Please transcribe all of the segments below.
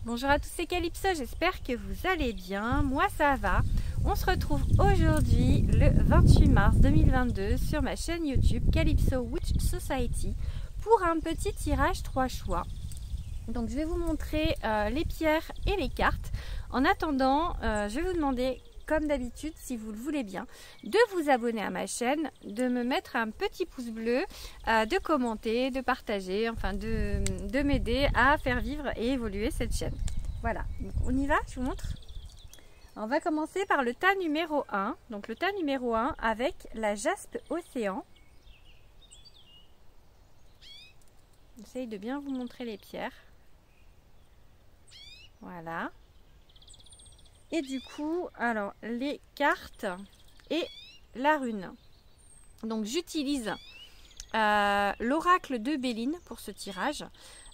Bonjour à tous, c'est Calypso, j'espère que vous allez bien. Moi ça va. On se retrouve aujourd'hui le 28 mars 2022 sur ma chaîne YouTube Calypso Witch Society pour un petit tirage 3 choix. Donc je vais vous montrer les pierres et les cartes. En attendant, je vais vous demander, comme d'habitude, si vous le voulez bien, de vous abonner à ma chaîne, de me mettre un petit pouce bleu, de commenter, de partager, enfin de m'aider à faire vivre et évoluer cette chaîne. Voilà, donc on y va, je vous montre. On va commencer par le tas numéro 1. Donc le tas numéro 1 avec la jaspe océan. J'essaye de bien vous montrer les pierres. Voilà. Et du coup, alors les cartes et la rune. Donc j'utilise l'oracle de Béline pour ce tirage,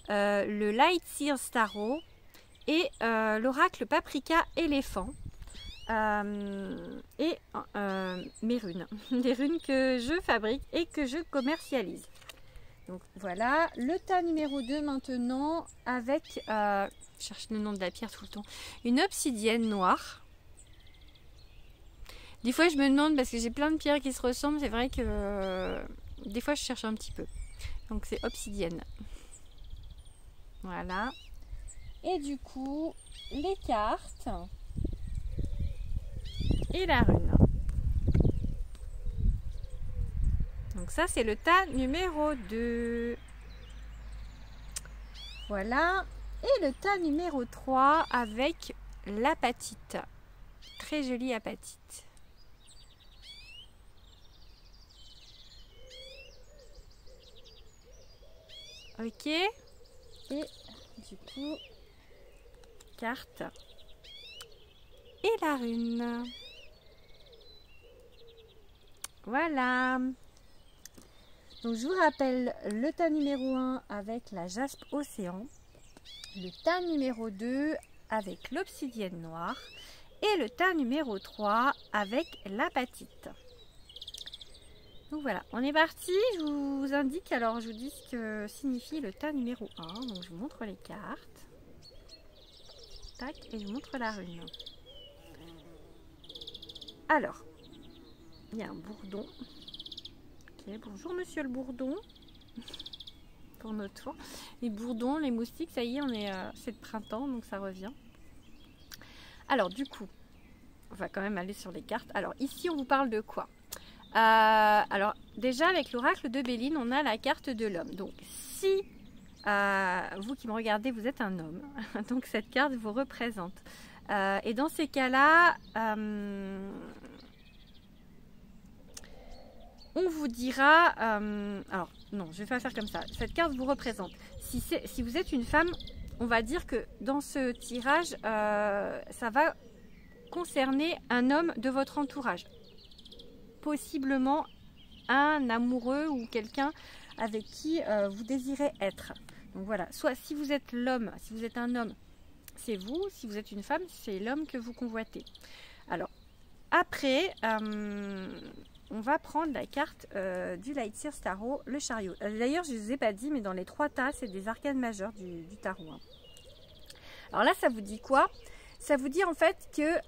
le Lightseer Starro et l'oracle Paprika éléphant et mes runes, des runes que je fabrique et que je commercialise. Donc voilà, le tas numéro 2 maintenant avec, je cherche le nom de la pierre tout le temps, une obsidienne noire. Des fois je me demande, parce que j'ai plein de pierres qui se ressemblent, c'est vrai que des fois je cherche un petit peu. Donc c'est obsidienne. Voilà. Et du coup, les cartes et la rune. Donc ça c'est le tas numéro 2. Voilà. Et le tas numéro 3 avec l'apatite. Très jolie apatite. Ok. Et du coup, carte et la rune. Voilà. Donc je vous rappelle le tas numéro 1 avec la jaspe océan, le tas numéro 2 avec l'obsidienne noire et le tas numéro 3 avec l'apatite. Donc voilà, on est parti. Je vous indique, alors je vous dis ce que signifie le tas numéro 1. Donc je vous montre les cartes. Tac, et je vous montre la rune. Alors, il y a un bourdon. Ok, bonjour monsieur le bourdon. Pour notre tour. Les bourdons, les moustiques, ça y est, c'est le printemps, donc ça revient. Alors du coup, on va quand même aller sur les cartes. Alors ici, on vous parle de quoi? Alors déjà, avec l'oracle de Béline, on a la carte de l'homme. Donc si vous qui me regardez, vous êtes un homme, donc cette carte vous représente. Et dans ces cas-là, on vous dira, alors non, je vais pas faire comme ça. Cette carte vous représente. Si vous êtes une femme, on va dire que dans ce tirage, ça va concerner un homme de votre entourage. Possiblement un amoureux ou quelqu'un avec qui vous désirez être. Donc voilà, soit si vous êtes l'homme, si vous êtes un homme, c'est vous. Si vous êtes une femme, c'est l'homme que vous convoitez. Alors, après... on va prendre la carte du Lightseer Starro, le chariot. D'ailleurs, je ne vous ai pas dit, mais dans les 3 tas, c'est des arcanes majeures du tarot. Hein. Alors là, ça vous dit quoi? Ça vous dit en fait que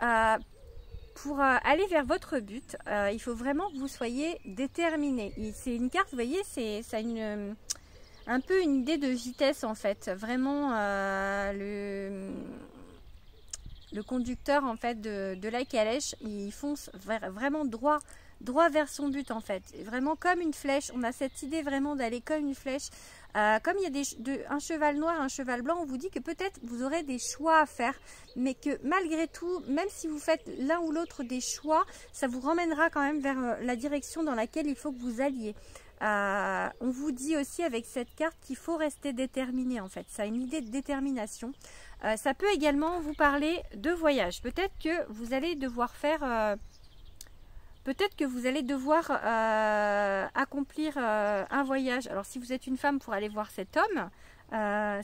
pour aller vers votre but, il faut vraiment que vous soyez déterminé. C'est une carte, vous voyez, ça a un peu une idée de vitesse en fait. Vraiment, le conducteur en fait de la calèche, il fonce vraiment droit vers son but en fait, vraiment comme une flèche. On a cette idée vraiment d'aller comme une flèche, comme il y a un cheval noir, un cheval blanc. On vous dit que peut-être vous aurez des choix à faire, mais que malgré tout, même si vous faites l'un ou l'autre des choix, ça vous ramènera quand même vers la direction dans laquelle il faut que vous alliez. On vous dit aussi avec cette carte qu'il faut rester déterminé en fait. Ça a une idée de détermination. Ça peut également vous parler de voyage. Peut-être que vous allez devoir faire... Peut-être que vous allez devoir accomplir un voyage. Alors si vous êtes une femme, pour aller voir cet homme.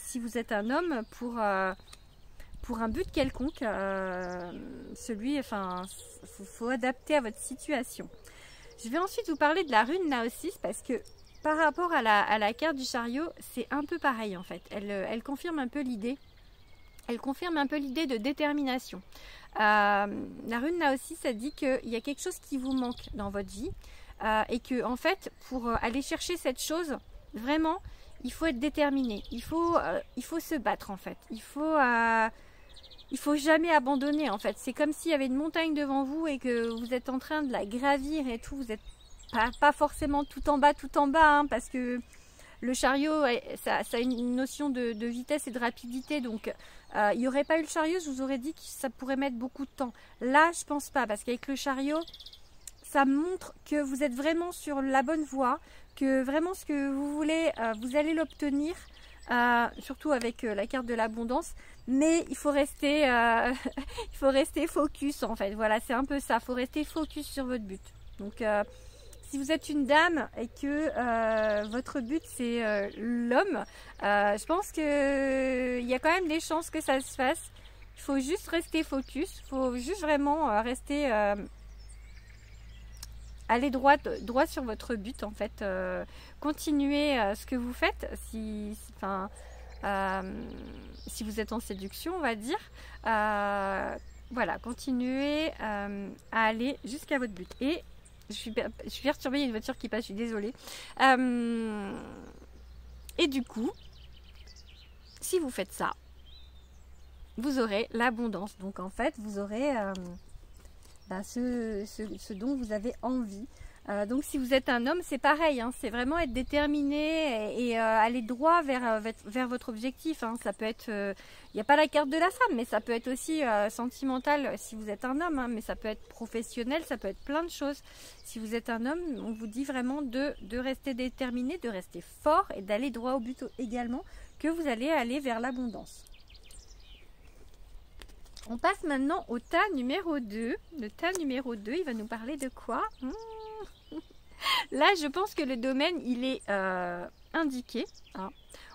Si vous êtes un homme, pour un but quelconque. Faut adapter à votre situation. Je vais ensuite vous parler de la rune Naosis, parce que par rapport à la carte du chariot, c'est un peu pareil en fait. Elle confirme un peu l'idée elle confirme un peu l'idée de détermination. La rune là aussi, ça dit qu'il y a quelque chose qui vous manque dans votre vie et que en fait, pour aller chercher cette chose, vraiment, il faut être déterminé. Il faut se battre en fait. Il faut jamais abandonner en fait. C'est comme s'il y avait une montagne devant vous et que vous êtes en train de la gravir et tout. Vous n'êtes pas forcément tout en bas, hein, parce que le chariot, ça a une notion de vitesse et de rapidité. Donc, il n'y aurait pas eu le chariot, je vous aurais dit que ça pourrait mettre beaucoup de temps. Là, je pense pas, parce qu'avec le chariot, ça montre que vous êtes vraiment sur la bonne voie, que vraiment ce que vous voulez, vous allez l'obtenir, surtout avec la carte de l'abondance. Mais il faut rester, il faut rester focus en fait. Voilà, c'est un peu ça. Il faut rester focus sur votre but. Donc, si vous êtes une dame et que votre but c'est l'homme, je pense qu'il y a quand même des chances que ça se fasse. Il faut juste rester focus. Il faut juste vraiment rester, aller droit sur votre but en fait. Continuez ce que vous faites. Si vous êtes en séduction, on va dire. Voilà, continuez à aller jusqu'à votre but. Et je suis perturbée, il y a une voiture qui passe, je suis désolée. Et du coup, si vous faites ça, vous aurez l'abondance. Donc en fait, vous aurez ce dont vous avez envie. Donc si vous êtes un homme, c'est pareil, hein, c'est vraiment être déterminé et aller droit vers votre objectif. Hein. Ça peut être, il n'y a pas la carte de la femme, mais ça peut être aussi sentimental si vous êtes un homme, hein, mais ça peut être professionnel, ça peut être plein de choses. Si vous êtes un homme, on vous dit vraiment de rester déterminé, de rester fort et d'aller droit au but également, que vous allez aller vers l'abondance. On passe maintenant au tas numéro 2. Le tas numéro 2, il va nous parler de quoi ? Là, je pense que le domaine, il est indiqué. Hein.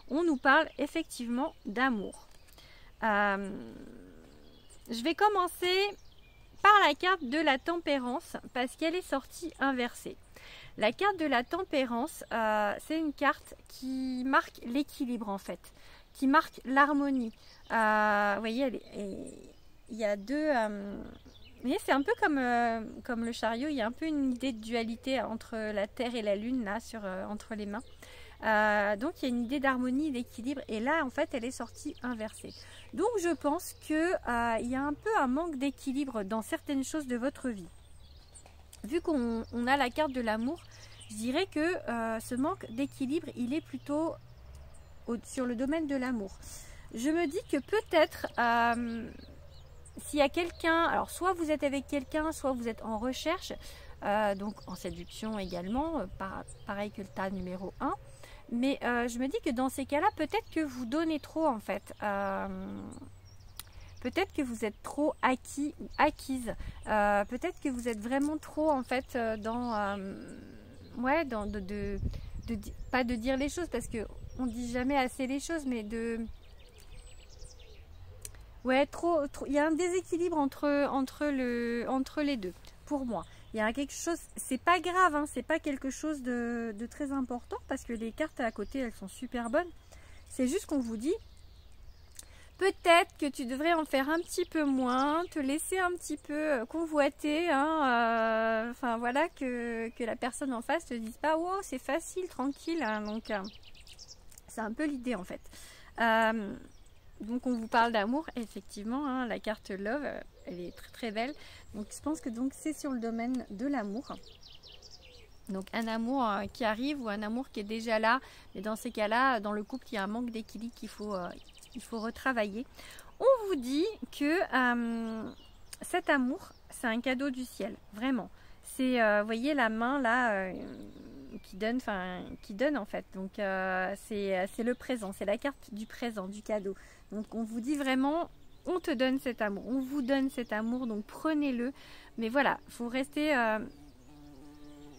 On nous parle effectivement d'amour. Je vais commencer par la carte de la tempérance parce qu'elle est sortie inversée. La carte de la tempérance, c'est une carte qui marque l'équilibre en fait, qui marque l'harmonie. Vous voyez, il y a deux... Mais c'est un peu comme le chariot, il y a un peu une idée de dualité entre la terre et la lune là, entre les mains. Donc il y a une idée d'harmonie, d'équilibre, et là en fait elle est sortie inversée. Donc je pense qu'il y a un peu un manque d'équilibre dans certaines choses de votre vie. Vu qu'on a la carte de l'amour, je dirais que ce manque d'équilibre, il est plutôt sur le domaine de l'amour. Je me dis que peut-être... s'il y a quelqu'un, alors soit vous êtes avec quelqu'un, soit vous êtes en recherche, donc en séduction également, pareil que le tas numéro 1. Mais je me dis que dans ces cas-là, peut-être que vous donnez trop en fait. Peut-être que vous êtes trop acquis ou acquise. Peut-être que vous êtes vraiment trop en fait pas de dire les choses parce qu'on ne dit jamais assez les choses, mais de... Ouais, trop, il y a un déséquilibre entre les deux, pour moi. Il y a quelque chose, c'est pas grave, hein, c'est pas quelque chose de très important parce que les cartes à côté, elles sont super bonnes. C'est juste qu'on vous dit, peut-être que tu devrais en faire un petit peu moins, te laisser un petit peu convoiter, hein, enfin voilà, que la personne en face te dise pas, wow, c'est facile, tranquille, hein, donc c'est un peu l'idée en fait. Donc on vous parle d'amour, effectivement, hein, la carte Love, elle est très très belle. Donc je pense que c'est sur le domaine de l'amour. Donc un amour qui arrive ou un amour qui est déjà là. Mais dans ces cas-là, dans le couple, il y a un manque d'équilibre qu'il faut retravailler. On vous dit que cet amour, c'est un cadeau du ciel, vraiment. C'est, vous voyez la main là... qui donne en fait, donc c'est le présent, c'est la carte du présent, du cadeau. Donc on vous dit vraiment, on te donne cet amour, on vous donne cet amour, donc prenez-le. Mais voilà, il faut rester...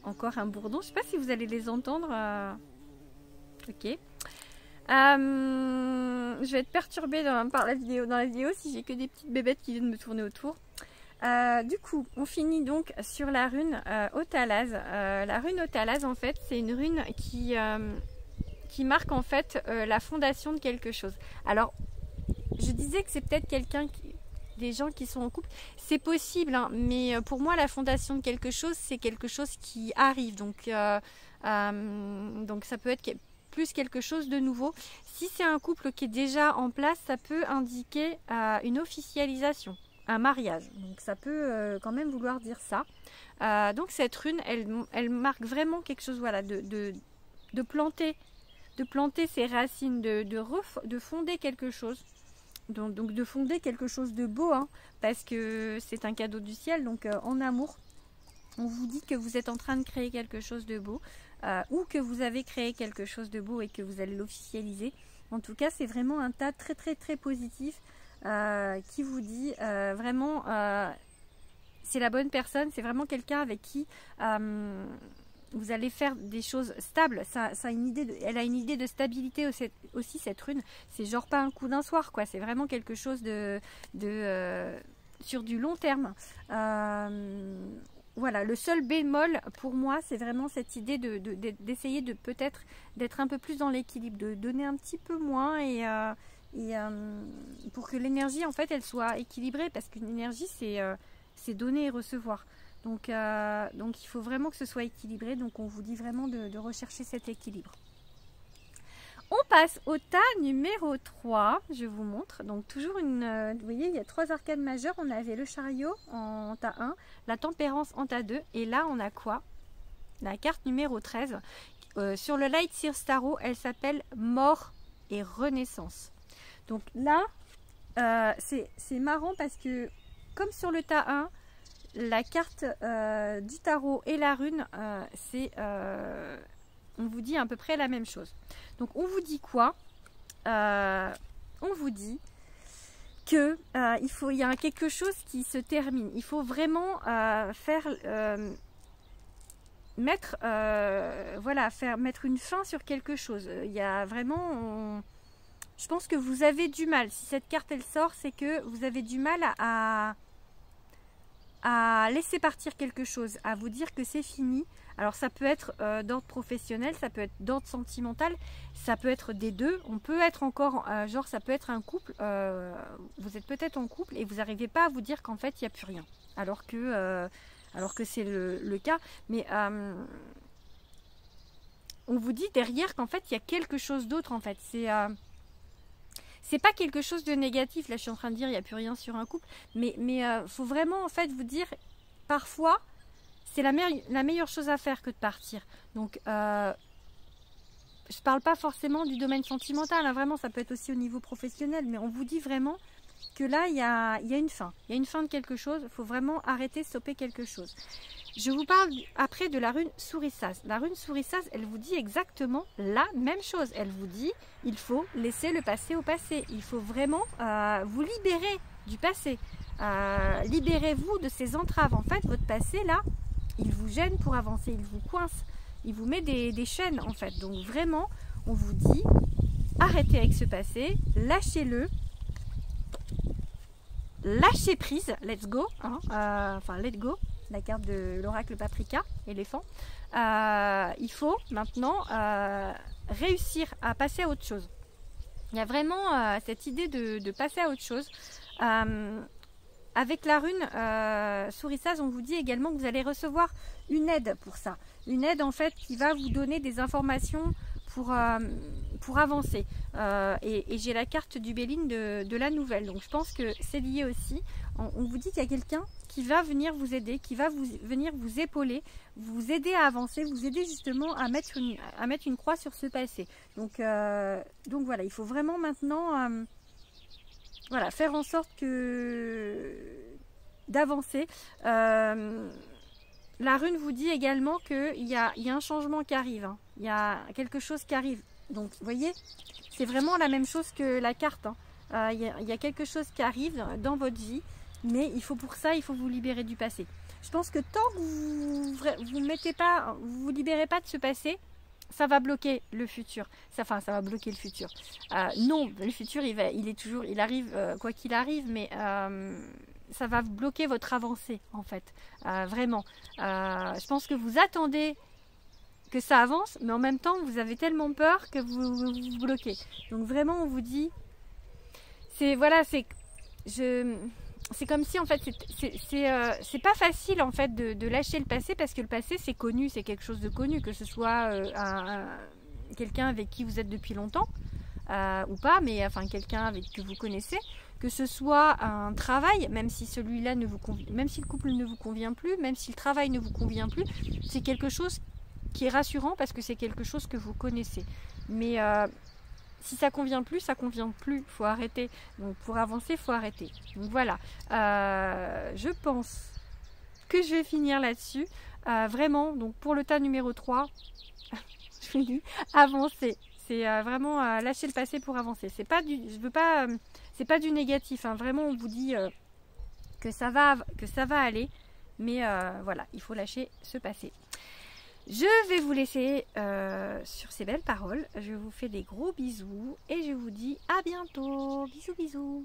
Encore un bourdon, je ne sais pas si vous allez les entendre. Ok. Je vais être perturbée dans la vidéo si j'ai que des petites bébêtes qui viennent me tourner autour. Du coup, on finit donc sur la rune Othalaz. La rune Othalaz, en fait, c'est une rune qui marque en fait la fondation de quelque chose. Alors, je disais que c'est peut-être des gens qui sont en couple. C'est possible, hein, mais pour moi, la fondation de quelque chose, c'est quelque chose qui arrive. Donc ça peut être plus quelque chose de nouveau. Si c'est un couple qui est déjà en place, ça peut indiquer une officialisation, un mariage. Donc ça peut quand même vouloir dire ça. Donc cette rune, elle marque vraiment quelque chose, voilà, de planter ses racines, de fonder quelque chose. Donc de fonder quelque chose de beau, hein, parce que c'est un cadeau du ciel. Donc en amour, on vous dit que vous êtes en train de créer quelque chose de beau, ou que vous avez créé quelque chose de beau et que vous allez l'officialiser. En tout cas, c'est vraiment un tas très très très positif qui vous dit vraiment c'est la bonne personne, c'est vraiment quelqu'un avec qui vous allez faire des choses stables. Elle a une idée de stabilité aussi, cette rune. C'est genre pas un coup d'un soir, quoi. C'est vraiment quelque chose sur du long terme. Voilà, le seul bémol pour moi, c'est vraiment cette idée d'essayer de peut-être d'être un peu plus dans l'équilibre, de donner un petit peu moins et pour que l'énergie, en fait, elle soit équilibrée, parce qu'une énergie, c'est donner et recevoir. Donc il faut vraiment que ce soit équilibré. Donc on vous dit vraiment de rechercher cet équilibre. On passe au tas numéro 3. Je vous montre. Donc toujours vous voyez, il y a 3 arcanes majeures. On avait le chariot en tas 1, la tempérance en tas 2. Et là on a quoi? La carte numéro 13. Sur le Light Seers Tarot, elle s'appelle Mort et Renaissance. Donc là, c'est marrant parce que comme sur le tas 1, la carte du tarot et la rune, on vous dit à peu près la même chose. Donc on vous dit quoi? On vous dit que il y a quelque chose qui se termine. Il faut vraiment mettre une fin sur quelque chose. Il y a vraiment, je pense que vous avez du mal. Si cette carte elle sort, c'est que vous avez du mal à laisser partir quelque chose, à vous dire que c'est fini. Alors ça peut être d'ordre professionnel, ça peut être d'ordre sentimental, ça peut être des deux. On peut être encore, ça peut être un couple, vous êtes peut-être en couple et vous n'arrivez pas à vous dire qu'en fait il n'y a plus rien, alors que c'est le cas. Mais on vous dit derrière qu'en fait il y a quelque chose d'autre. En fait, c'est pas quelque chose de négatif. Là, je suis en train de dire il n'y a plus rien sur un couple, mais faut vraiment en fait vous dire, parfois c'est la meilleure chose à faire que de partir. Donc je parle pas forcément du domaine sentimental, hein, vraiment ça peut être aussi au niveau professionnel, mais on vous dit vraiment que là il y a une fin, il y a une fin de quelque chose. Il faut vraiment arrêter, stopper quelque chose. Je vous parle après de la rune Sourissas. La rune Sourissas, elle vous dit exactement la même chose. Elle vous dit, il faut laisser le passé au passé. Il faut vraiment vous libérer du passé. Libérez-vous de ces entraves. En fait, votre passé, là, il vous gêne pour avancer. Il vous coince. Il vous met des chaînes, en fait. Donc, vraiment, on vous dit, arrêtez avec ce passé. Lâchez-le. Lâchez prise. Let's go. Hein, let go. La carte de l'oracle Paprika, éléphant. Il faut maintenant réussir à passer à autre chose. Il y a vraiment cette idée de passer à autre chose. Avec la rune Sourissas, on vous dit également que vous allez recevoir une aide pour ça. Une aide en fait qui va vous donner des informations pour avancer. Et j'ai la carte du Béline de la nouvelle. Donc je pense que c'est lié aussi. On vous dit qu'il y a quelqu'un qui va venir vous aider, qui va venir vous épauler, vous aider à avancer, vous aider justement à mettre une croix sur ce passé. Donc voilà, il faut vraiment maintenant faire en sorte d'avancer. La rune vous dit également qu'il y a un changement qui arrive. Hein. Il y a quelque chose qui arrive. Donc vous voyez, c'est vraiment la même chose que la carte. Hein. Il y a quelque chose qui arrive dans votre vie. Mais pour ça, il faut vous libérer du passé. Je pense que tant que vous vous libérez pas de ce passé, ça va bloquer le futur. Ça va bloquer le futur. Non, le futur, il arrive quoi qu'il arrive, mais ça va bloquer votre avancée en fait. Vraiment. Je pense que vous attendez que ça avance, mais en même temps, vous avez tellement peur que vous bloquez. Donc vraiment, on vous dit, voilà, c'est comme si en fait c'est pas facile en fait de lâcher le passé, parce que le passé c'est connu, c'est quelque chose de connu, que ce soit quelqu'un avec qui vous êtes depuis longtemps ou pas, mais enfin quelqu'un que vous connaissez, que ce soit un travail, même si celui-là ne vous convient, même si le couple ne vous convient plus, même si le travail ne vous convient plus, c'est quelque chose qui est rassurant parce que c'est quelque chose que vous connaissez. Mais si ça convient plus, ça convient plus. Faut arrêter. Donc pour avancer, faut arrêter. Donc voilà. Je pense que je vais finir là-dessus. Vraiment. Donc pour le tas numéro 3, je finis. Avancer. C'est vraiment lâcher le passé pour avancer. C'est pas du, je veux pas. C'est pas du négatif. Hein. Vraiment, on vous dit que ça va aller. Mais voilà, il faut lâcher ce passé. Je vais vous laisser sur ces belles paroles. Je vous fais des gros bisous et je vous dis à bientôt. Bisous, bisous.